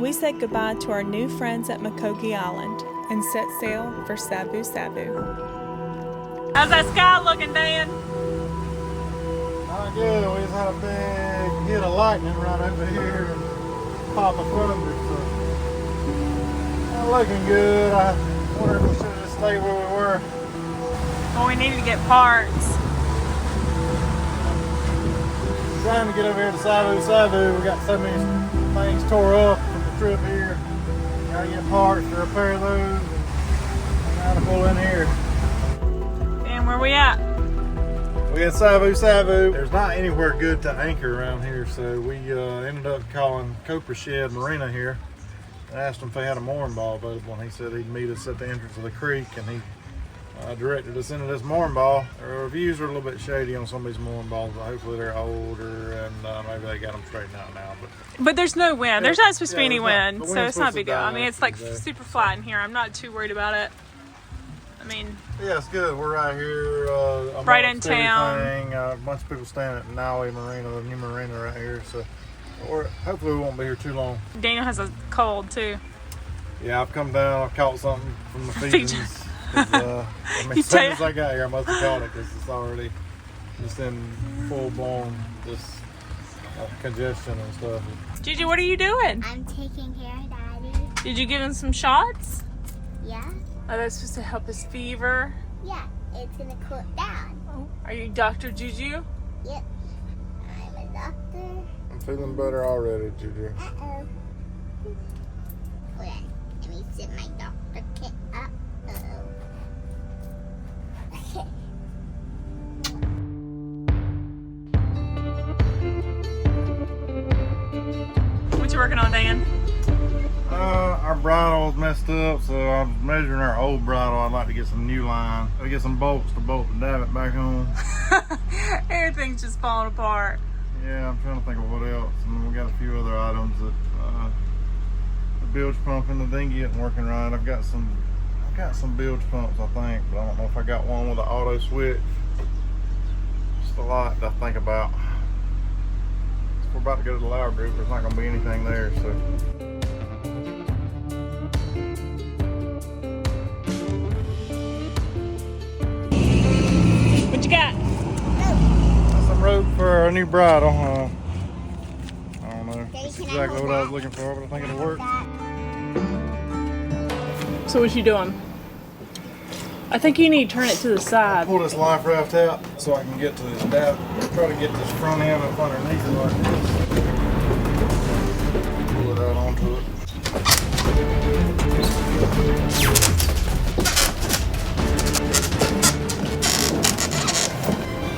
we said goodbye to our new friends at Makoki Island and set sail for Savusavu. How's that sky looking, Dan? Not good. We just had a big hit of lightning right over here and pop a thunder. So not looking good. I wonder if we should have just stayed where we were. Well, we needed to get parts. Trying to get over here to Savusavu. We got so many things tore up from the trip here. Gotta get parts to repair those and now to pull in here. And where we at? We at Savusavu. There's not anywhere good to anchor around here, so we ended up calling Copra Shed Marina here and asked him if they had a mooring ball available, and he said he'd meet us at the entrance of the creek, and he directed us into this mooring ball. The reviews are a little bit shady on some of these mooring balls, but hopefully they're older and maybe they got them straightened out now. But there's no wind. There's not supposed to be any wind, so it's not a big deal. I mean, it's like super flat in here. I'm not too worried about it. I mean, yeah, it's good. We're right here, right in town. A bunch of people staying at Naui Marina, the new marina right here. So, hopefully we won't be here too long. Daniel has a cold too. Yeah, I've come down. I've caught something from the Fijians. I mean, as soon as I got here, I must have caught it because it's already just in full blown congestion and stuff. Gigi, what are you doing? I'm taking care of Daddy. Did you give him some shots? Yeah? Oh, that's supposed to help his fever. Yeah, it's gonna cool it down. Oh, are you Dr. Juju? Yep. I'm a doctor. I'm feeling better already, Juju. Uh-oh. Hold on. Let me sit my doctor kit up. Uh-oh. Okay. What you working on, Dan? Our bridle was messed up, so I'm measuring our old bridle. I'd like to get some new line. I'll get some bolts to bolt the davit back on. Everything's just falling apart. Yeah, I'm trying to think of what else. And then we got a few other items that the bilge pump in the dinghy isn't working right. I've got some bilge pumps, I think, but I don't know if I got one with an auto switch. Just a lot to think about. If we're about to go to the Lower Group, there's not going to be anything there, so. What you got? Got some rope for a new bridle. I don't know. That's exactly what I was looking for, but I think it'll work. So what you doing? I think you need to turn it to the side. Pull this life raft out so I can get to this davit. Try to get this front end up underneath it like this. Pull it out onto it.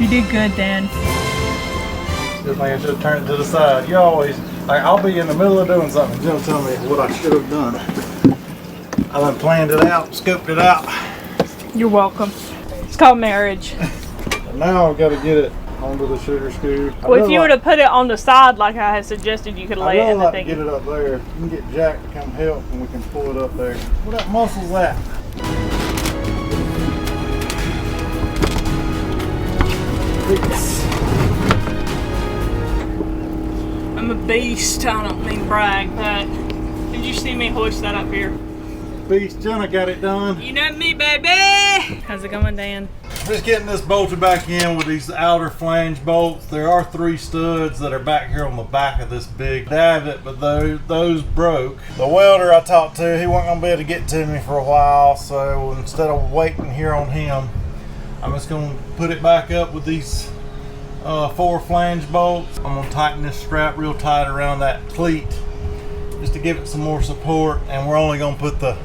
You did good, Dan. Just think I should have turned it to the side. You always, like, I'll be in the middle of doing something and you'll tell me what I should have done. I done planned it out, scoped it out. You're welcome. It's called marriage. And now I've got to get it onto the sugar scoop. Well, if you would have put it on the side like I had suggested, you could lay it in the thing. Get it up there. You can get Jack to come help and we can pull it up there. What that muscle's at? I'm a beast. I don't mean brag, but did you see me hoist that up here? Beast Jenna got it done. You know me, baby. How's it going, Dan? Just getting this bolted back in with these outer flange bolts. There are 3 studs that are back here on the back of this big davit, but those broke. The welder I talked to, he wasn't gonna be able to get to me for a while, so instead of waiting here on him, I'm just gonna put it back up with these 4 flange bolts. I'm gonna tighten this strap real tight around that cleat just to give it some more support, and we're only gonna put the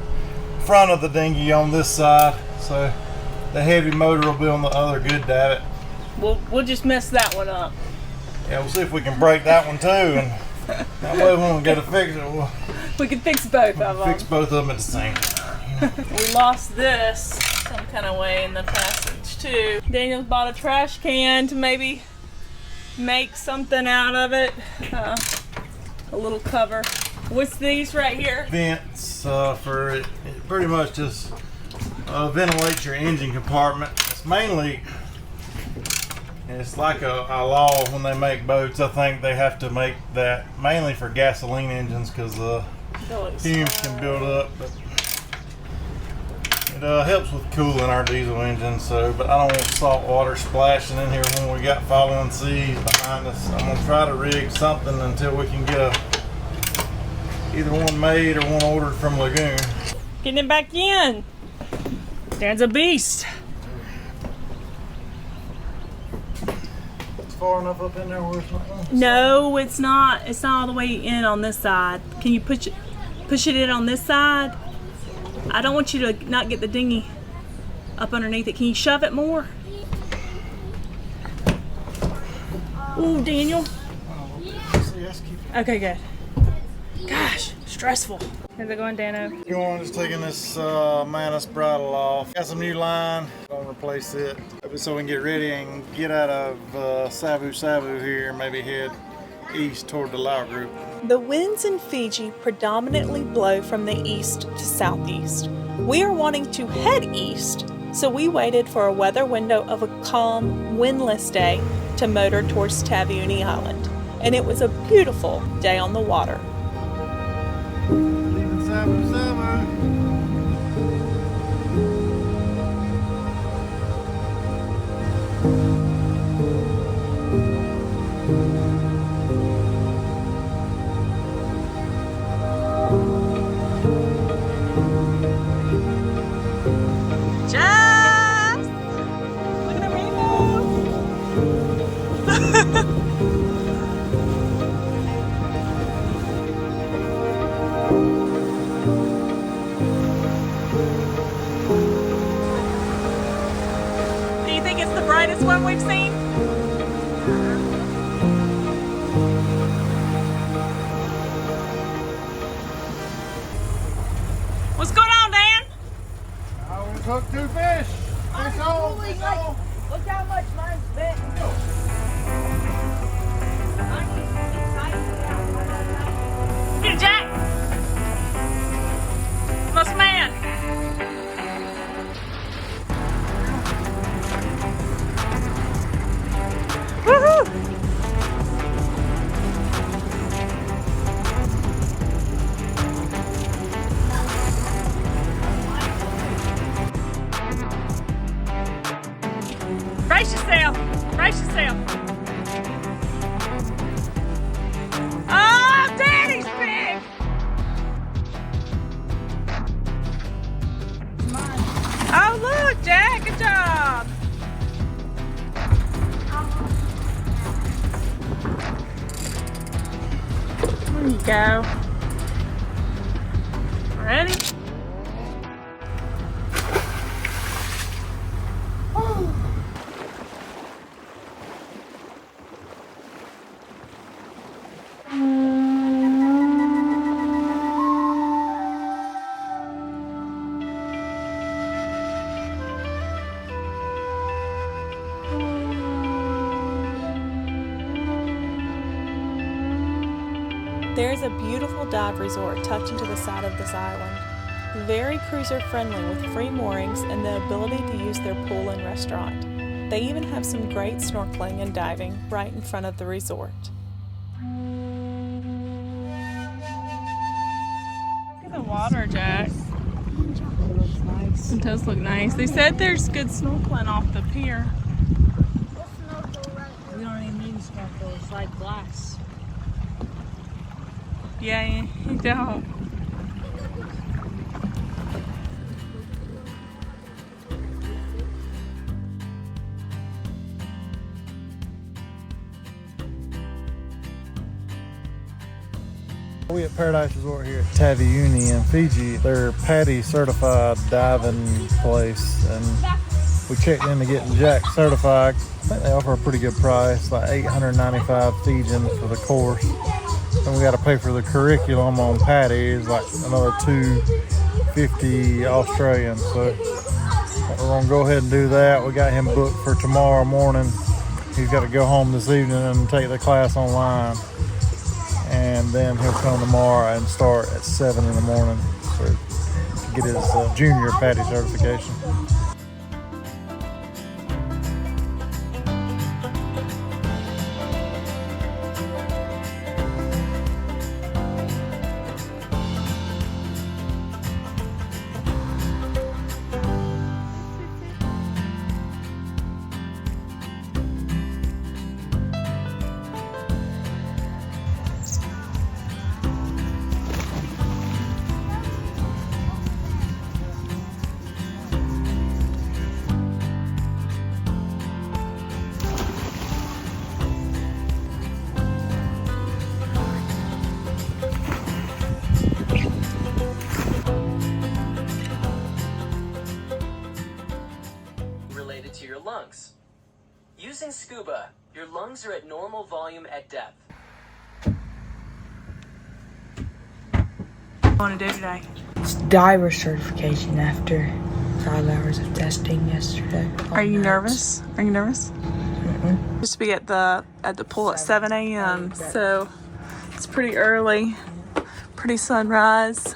front of the dinghy on this side, so the heavy motor will be on the other good davit. We'll just mess that one up. Yeah, we'll see if we can break that one too, and that way when we go to fix it, we can fix both of them. Fix both of them at the same time. We lost this some kind of way in the passage too. Daniel's bought a trash can to maybe make something out of it. A little cover. What's these right here? Vents for it pretty much just ventilates your engine compartment. It's mainly, it's like a law when they make boats. I think they have to make that mainly for gasoline engines because fumes can build up, but it helps with cooling our diesel engine. So, but I don't want salt water splashing in here when we got falling seas behind us. I'm gonna try to rig something until we can get either one made or one ordered from Lagoon. Getting it back in. There's a beast. It's far enough up in there where it's not going. No, it's not. It's not all the way in on this side. Can you push it in on this side? I don't want you to not get the dinghy up underneath it. Can you shove it more? Ooh, Daniel. Okay, good. Gosh, stressful. How's it going, Dano? Going, just taking this Manus bridle off. Got some new line. Gonna replace it so we can get ready and get out of Savusavu here and maybe head east toward the Lao group. The winds in Fiji predominantly blow from the east to southeast. We are wanting to head east, so we waited for a weather window of a calm, windless day to motor towards Taveuni Island. And it was a beautiful day on the water. Leaving Savusavu. Jess! Look at the rainbow! Do you think it's the brightest one we've seen? What's going on, Dan? I was hooked 2 fish. Fish on. Fish on. Look how much mine's bent. Get it, Jack. Most man. Woohoo! Brace yourself. Brace yourself. Oh, Daddy's big. Oh, look, Jack. Good job. There you go. Ready? There is a beautiful dive resort tucked into the side of this island. Very cruiser friendly with free moorings and the ability to use their pool and restaurant. They even have some great snorkeling and diving right in front of the resort. Look at the water, Jack. It looks nice. It does look nice. They said there's good snorkeling off the pier. We don't even need snorkel. It's like glass. Yeah, you don't. We at Paradise Resort here at Taveuni in Fiji. They're Padi certified diving place, and we checked into getting Jack certified. I think they offer a pretty good price, like $895 Fijian for the course. And we got to pay for the curriculum on Padi. It's like another $250 Australian. So we're gonna go ahead and do that. We got him booked for tomorrow morning. He's got to go home this evening and take the class online. And then he'll come tomorrow and start at 7 in the morning to get his junior Padi certification. related to your lungs. Using scuba, your lungs are at normal volume at depth. What do you want to do today? It's diver certification after 5 hours of testing yesterday. Are you nervous? Are you nervous? Used to be at the pool at 7 a.m. So it's pretty early, pretty sunrise.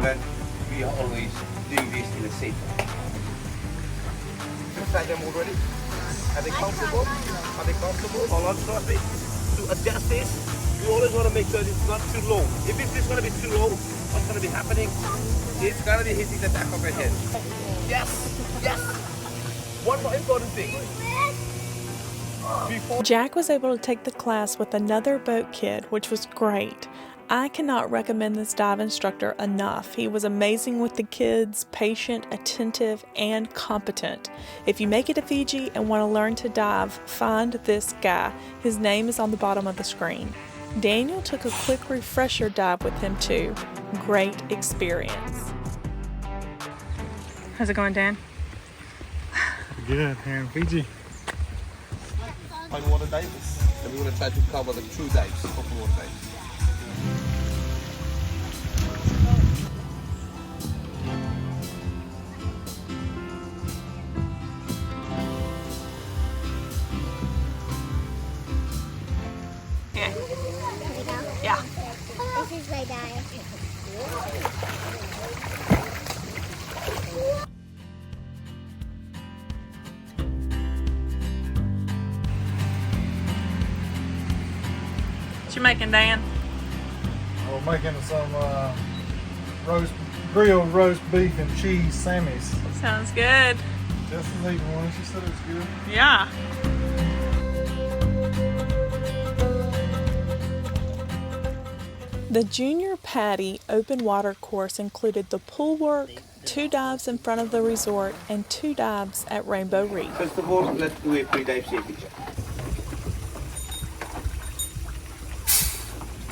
But we are always doing this in a safe way. Inside them already? Are they comfortable? Are they comfortable? Hold on, trust me. To adjust this, you always want to make sure it's not too low. If it's going to be too low, what's going to be happening? It's going to be hitting the back of your head. Yes, yes. One more important thing. Jack was able to take the class with another boat kid, which was great. I cannot recommend this dive instructor enough. He was amazing with the kids, patient, attentive, and competent. If you make it to Fiji and want to learn to dive, find this guy. His name is on the bottom of the screen. Daniel took a quick refresher dive with him too. Great experience. How's it going, Dan? Good here in Fiji. Open water dives. And we're going to try to cover the true dives, open water dives. Yeah. This is my dive. What you making, Dan? We're making some grilled roast beef and cheese sammies. Sounds good. Just as eating one. She said it was good. Yeah. The junior Padi open water course included the pool work, 2 dives in front of the resort, and 2 dives at Rainbow Reef. First of all, let's do a pre-dive safety check.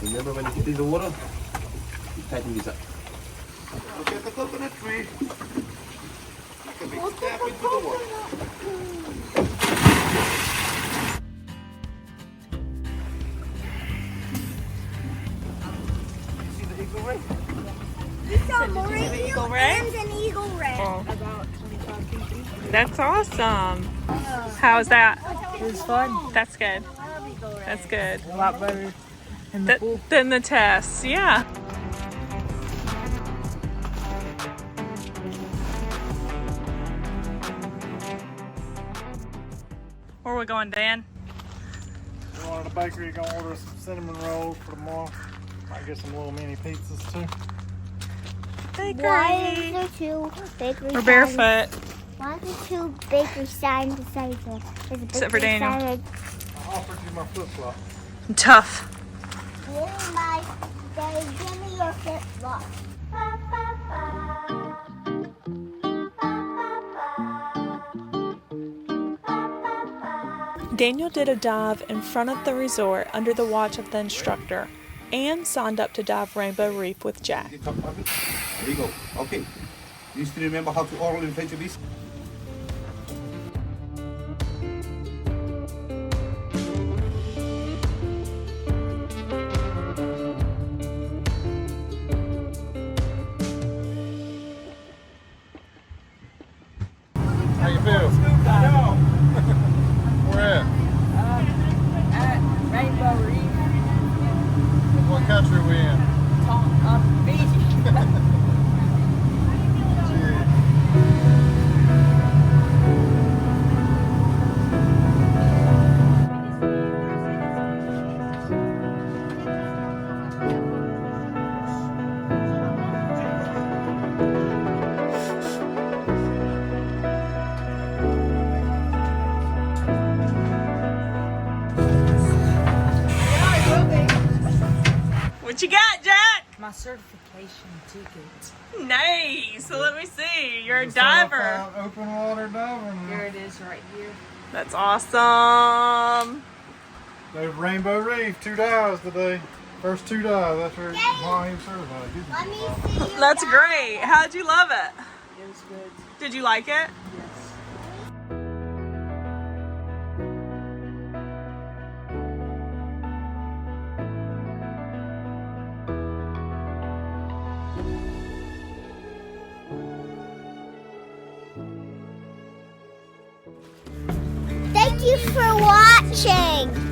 Remember when you get in the water, you tighten this up. Look at the coconut tree. Take a big step into the water. See the eagle ray? You saw more eagle ray? and an eagle ray. About 25 feet. That's awesome. How's that? It was fun. That's good. That's good. A lot better in the pool. Than the tests, yeah. Where are we going, Dan? Going to the bakery, gonna order some cinnamon rolls for tomorrow. Might get some little mini pizzas too. Why is there 2 bakery We're signs? barefoot. Why are there 2 bakery signs beside there? There's a Except for bakery Daniel. sign I offered you my flip flop. Tough. Give me your flip flop. Daniel did a dive in front of the resort under the watch of the instructor and signed up to dive Rainbow Reef with Jack. The top of it. There you go. Okay. You still remember how to oral inflate this? How you feel? Where at? At Rainbow Reef, What country we in? Fiji. What you got, Jack? My certification. ticket. Nice. So let me see. You're a Just trying to diver. find open water diving. Here it is right here. That's awesome. They've Rainbow Reef, 2 dives today. First 2 dives, that's where Mom was certified. Let me see your That's dive. great. How'd you love it? It was good. Did you like it? Yes. Thank you for watching.